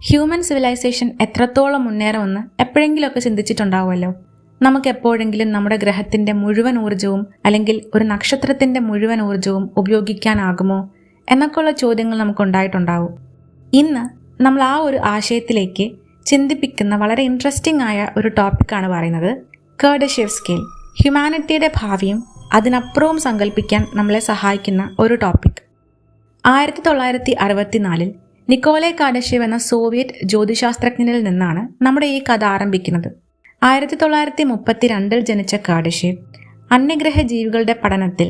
Human civilisation എത്രത്തോളം മുന്നേറുമെന്ന് എപ്പോഴെങ്കിലുമൊക്കെ ചിന്തിച്ചിട്ടുണ്ടാവുമല്ലോ. നമുക്ക് എപ്പോഴെങ്കിലും നമ്മുടെ ഗ്രഹത്തിന്റെ മുഴുവൻ ഊർജവും അല്ലെങ്കിൽ ഒരു നക്ഷത്രത്തിന്റെ മുഴുവൻ ഊർജവും ഉപയോഗിക്കാനാകുമോ എന്നൊക്കെയുള്ള ചോദ്യങ്ങൾ നമുക്കുണ്ടായിട്ടുണ്ടാവും. ഇന്ന് നമ്മൾ ആ ഒരു ആശയത്തിലേക്ക് ചിന്തിപ്പിക്കുന്ന വളരെ ഇൻട്രസ്റ്റിംഗ് ആയ ഒരു ടോപ്പിക്കാണ് പറയുന്നത് കർഡഷേവ് സ്കെയിൽ. ഹ്യൂമാനിറ്റിയുടെ ഭാവിയും അതിനപ്പുറവും സങ്കല്പിക്കാൻ നമ്മളെ സഹായിക്കുന്ന ഒരു ടോപ്പിക്. 1964 നിക്കോളെ കാർഡഷേവ് എന്ന സോവിയറ്റ് ജ്യോതിശാസ്ത്രജ്ഞനിൽ നിന്നാണ് നമ്മുടെ ഈ കഥ ആരംഭിക്കുന്നത്. 1932 ജനിച്ച കാർഡഷേവ് അന്യഗ്രഹ ജീവികളുടെ പഠനത്തിൽ,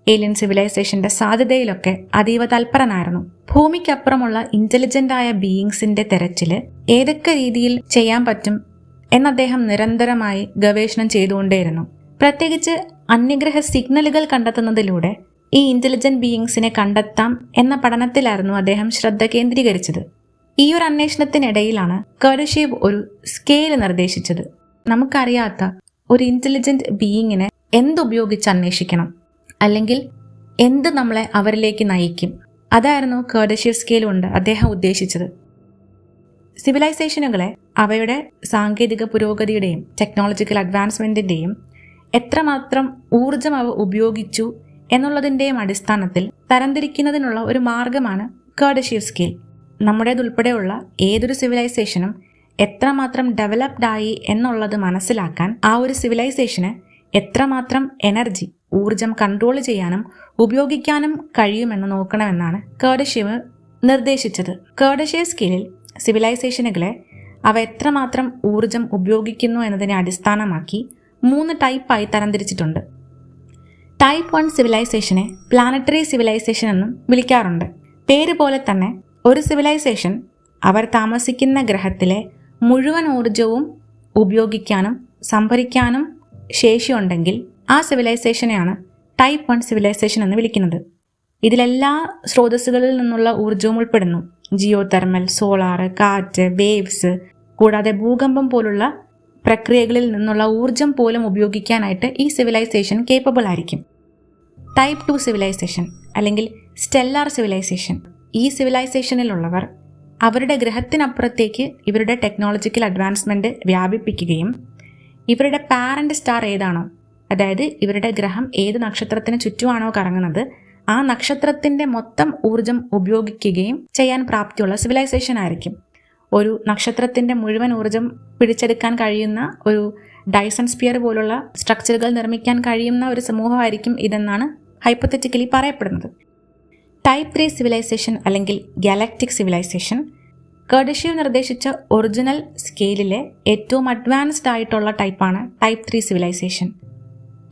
ഏലിയൻ സിവിലൈസേഷന്റെ സാധ്യതയിലൊക്കെ അതീവ തൽപരനായിരുന്നു. ഭൂമിക്കപ്പുറമുള്ള ഇന്റലിജന്റായ ബീയിങ്സിന്റെ തെരച്ചില് ഏതൊക്കെ രീതിയിൽ ചെയ്യാൻ പറ്റും എന്ന് അദ്ദേഹം നിരന്തരമായി ഗവേഷണം ചെയ്തുകൊണ്ടേയിരുന്നു. പ്രത്യേകിച്ച് അന്യഗ്രഹ സിഗ്നലുകൾ കണ്ടെത്തുന്നതിലൂടെ ഈ ഇന്റലിജന്റ് ബീയിങ്സിനെ കണ്ടെത്താം എന്ന പഠനത്തിലായിരുന്നു അദ്ദേഹം ശ്രദ്ധ കേന്ദ്രീകരിച്ചത്. ഈ ഒരു അന്വേഷണത്തിനിടയിലാണ് കർഡഷേവ് ഒരു സ്കെയിൽ നിർദ്ദേശിച്ചത്. നമുക്കറിയാത്ത ഒരു ഇന്റലിജന്റ് ബീയിങ്ങിനെ എന്തുപയോഗിച്ച് അന്വേഷിക്കണം, അല്ലെങ്കിൽ എന്ത് നമ്മളെ അവരിലേക്ക് നയിക്കും, അതായിരുന്നു കർഡഷേവ് സ്കെയിൽ കൊണ്ട് അദ്ദേഹം ഉദ്ദേശിച്ചത്. സിവിലൈസേഷനുകളെ അവയുടെ സാങ്കേതിക പുരോഗതിയുടെയും ടെക്നോളജിക്കൽ അഡ്വാൻസ്മെന്റിന്റെയും എത്രമാത്രം ഊർജം അവ ഉപയോഗിച്ചു എന്നുള്ളതിൻ്റെയും അടിസ്ഥാനത്തിൽ തരംതിരിക്കുന്നതിനുള്ള ഒരു മാർഗമാണ് കർഡഷേവ് സ്കെയിൽ. നമ്മുടേതുൾപ്പെടെയുള്ള ഏതൊരു സിവിലൈസേഷനും എത്രമാത്രം ഡെവലപ്ഡ് ആയി എന്നുള്ളത് മനസ്സിലാക്കാൻ ആ ഒരു സിവിലൈസേഷന് എത്രമാത്രം എനർജി, ഊർജം കൺട്രോൾ ചെയ്യാനും ഉപയോഗിക്കാനും കഴിയുമെന്ന് നോക്കണമെന്നാണ് കർഡഷേവ് നിർദ്ദേശിച്ചത്. കർഡഷേവ് സ്കെയിലിൽ സിവിലൈസേഷനുകളെ അവ എത്രമാത്രം ഊർജം ഉപയോഗിക്കുന്നു എന്നതിനെ അടിസ്ഥാനമാക്കി 3 ടൈപ്പായി തരംതിരിച്ചിട്ടുണ്ട്. ടൈപ്പ് 1 സിവിലൈസേഷനെ പ്ലാനറ്ററി സിവിലൈസേഷൻ എന്നും വിളിക്കാറുണ്ട്. പേര് പോലെ തന്നെ ഒരു സിവിലൈസേഷൻ അവർ താമസിക്കുന്ന ഗ്രഹത്തിലെ മുഴുവൻ ഊർജവും ഉപയോഗിക്കാനും സംഭരിക്കാനും ശേഷിയുണ്ടെങ്കിൽ ആ സിവിലൈസേഷനെയാണ് ടൈപ്പ് 1 സിവിലൈസേഷൻ എന്ന് വിളിക്കുന്നത്. ഇതിലെല്ലാ സ്രോതസ്സുകളിൽ നിന്നുള്ള ഊർജവും ഉൾപ്പെടുന്നു. ജിയോ തെർമൽ, സോളാർ, കാറ്റ്, വേവ്സ്, കൂടാതെ ഭൂകമ്പം പോലുള്ള പ്രക്രിയകളിൽ നിന്നുള്ള ഊർജം പോലും ഉപയോഗിക്കാനായിട്ട് ഈ സിവിലൈസേഷൻ കേപ്പബിൾ ആയിരിക്കും. ടൈപ്പ് 2 സിവിലൈസേഷൻ അല്ലെങ്കിൽ സ്റ്റെല്ലാർ സിവിലൈസേഷൻ. ഈ സിവിലൈസേഷനിലുള്ളവർ അവരുടെ ഗ്രഹത്തിനപ്പുറത്തേക്ക് ഇവരുടെ ടെക്നോളജിക്കൽ അഡ്വാൻസ്മെന്റ് വ്യാപിപ്പിക്കുകയും ഇവരുടെ പാരന്റ് സ്റ്റാർ ഏതാണോ, അതായത് ഇവരുടെ ഗ്രഹം ഏത് നക്ഷത്രത്തിന് ചുറ്റുമാണോ കറങ്ങുന്നത്, ആ നക്ഷത്രത്തിന്റെ മൊത്തം ഊർജം ഉപയോഗിക്കുകയും ചെയ്യാൻ പ്രാപ്തിയുള്ള സിവിലൈസേഷൻ ആയിരിക്കും. ഒരു നക്ഷത്രത്തിന്റെ മുഴുവൻ ഊർജം പിടിച്ചെടുക്കാൻ കഴിയുന്ന ഒരു ഡൈസൺ സ്പിയർ പോലുള്ള സ്ട്രക്ചറുകൾ നിർമ്മിക്കാൻ കഴിയുന്ന ഒരു സമൂഹമായിരിക്കും ഇതെന്നാണ് ഹൈപ്പോത്തറ്റിക്കലി പറയപ്പെടുന്നത്. ടൈപ്പ് 3 സിവിലൈസേഷൻ അല്ലെങ്കിൽ ഗാലക്റ്റിക് സിവിലൈസേഷൻ കർഡഷേവ് നിർദ്ദേശിച്ച ഒറിജിനൽ സ്കെയിലിലെ ഏറ്റവും അഡ്വാൻസ്ഡ് ആയിട്ടുള്ള ടൈപ്പാണ് ടൈപ്പ് 3 സിവിലൈസേഷൻ.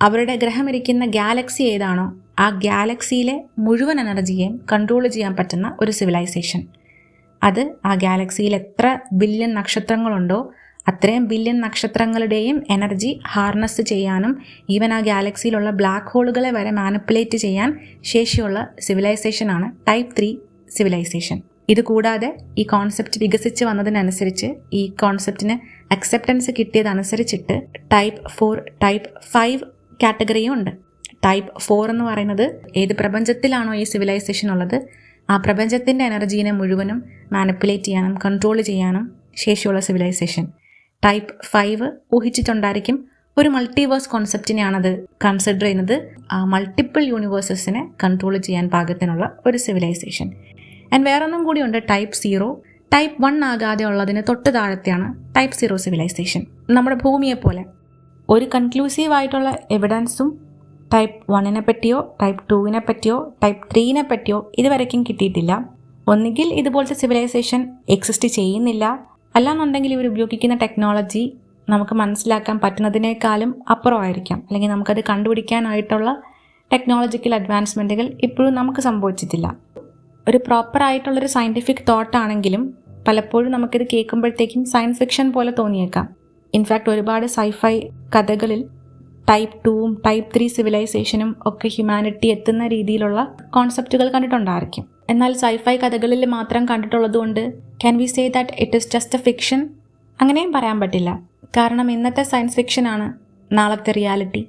അവരുടെ ഗ്രഹമിരിക്കുന്ന ഗാലക്സി ഏതാണോ ആ ഗാലക്സിയിലെ മുഴുവൻ എനർജിയെയും കൺട്രോൾ ചെയ്യാൻ പറ്റുന്ന ഒരു സിവിലൈസേഷൻ. അത് ആ ഗാലക്സിയിൽ എത്ര ബില്യൺ നക്ഷത്രങ്ങളുണ്ടോ അത്രയും ബില്യൺ നക്ഷത്രങ്ങളുടെയും എനർജി ഹാർനസ് ചെയ്യാനും ഈവൻ ആ ഗാലക്സിയിലുള്ള ബ്ലാക്ക് ഹോളുകളെ വരെ മാനിപ്പുലേറ്റ് ചെയ്യാൻ ശേഷിയുള്ള സിവിലൈസേഷനാണ് ടൈപ്പ് 3 സിവിലൈസേഷൻ. ഇതുകൂടാതെ ഈ കോൺസെപ്റ്റ് വികസിച്ച് വന്നതിനനുസരിച്ച്, ഈ കോൺസെപ്റ്റിന് അക്സെപ്റ്റൻസ് കിട്ടിയതനുസരിച്ചിട്ട് ടൈപ്പ് 4, ടൈപ്പ് 5 കാറ്റഗറിയും ഉണ്ട്. ടൈപ്പ് 4 എന്ന് പറയുന്നത് ഏത് പ്രപഞ്ചത്തിലാണോ ഈ സിവിലൈസേഷൻ ഉള്ളത് ആ പ്രപഞ്ചത്തിൻ്റെ എനർജീനെ മുഴുവനും മാനിപ്പുലേറ്റ് ചെയ്യാനും കൺട്രോൾ ചെയ്യാനും ശേഷിയുള്ള സിവിലൈസേഷൻ. ടൈപ്പ് 5 ഊഹിച്ചിട്ടുണ്ടായിരിക്കും ഒരു മൾട്ടിവേഴ്സ് കോൺസെപ്റ്റിനെയാണത് കൺസിഡർ ചെയ്യുന്നത്, ആ മൾട്ടിപ്പിൾ യൂണിവേഴ്സസിനെ കൺട്രോൾ ചെയ്യാൻ പാകത്തിനുള്ള ഒരു സിവിലൈസേഷൻ. ആൻഡ് വേറൊന്നും കൂടിയുണ്ട്, ടൈപ്പ് 0. ടൈപ്പ് 1 ആകാതെ ഉള്ളതിന് തൊട്ട് താഴത്തെയാണ് ടൈപ്പ് 0 സിവിലൈസേഷൻ. നമ്മുടെ ഭൂമിയെ പോലെ ഒരു കൺക്ലൂസീവ് ആയിട്ടുള്ള എവിഡൻസും ടൈപ്പ് 1നെ പറ്റിയോ ടൈപ്പ് 2നെ പറ്റിയോ ടൈപ്പ് 3നെ പറ്റിയോ ഇതുവരെയ്ക്കും കിട്ടിയിട്ടില്ല. ഒന്നുകിൽ ഇതുപോലത്തെ സിവിലൈസേഷൻ എക്സിസ്റ്റ് ചെയ്യുന്നില്ല, അല്ലാന്നുണ്ടെങ്കിൽ ഇവർ ഉപയോഗിക്കുന്ന ടെക്നോളജി നമുക്ക് മനസ്സിലാക്കാൻ പറ്റുന്നതിനേക്കാളും അപ്പുറമായിരിക്കാം, അല്ലെങ്കിൽ നമുക്കത് കണ്ടുപിടിക്കാനായിട്ടുള്ള ടെക്നോളജിക്കൽ അഡ്വാൻസ്മെൻറ്റുകൾ ഇപ്പോഴും നമുക്ക് സംഭവിച്ചിട്ടില്ല. ഒരു പ്രോപ്പറായിട്ടുള്ളൊരു സയൻറ്റിഫിക് തോട്ടാണെങ്കിലും പലപ്പോഴും നമുക്കിത് കേൾക്കുമ്പോഴത്തേക്കും സയൻസ് ഫിക്ഷൻ പോലെ തോന്നിയേക്കാം. ഇൻഫാക്ട് ഒരുപാട് സൈഫൈ കഥകളിൽ ടൈപ്പ് 2ഉം ടൈപ്പ് 3 സിവിലൈസേഷനും ഒക്കെ ഹ്യൂമാനിറ്റി എത്തുന്ന രീതിയിലുള്ള കോൺസെപ്റ്റുകൾ കണ്ടിട്ടുണ്ടായിരിക്കും. എന്നാൽ സൈഫൈ കഥകളിൽ മാത്രം കണ്ടിട്ടുള്ളതുകൊണ്ട് can we say that it is just a fiction? അങ്ങനെയും പറയാൻ പറ്റില്ല. കാരണം ഇന്നത്തെ സയൻസ് ഫിക്ഷനാണ് നാളത്തെ റിയാലിറ്റി.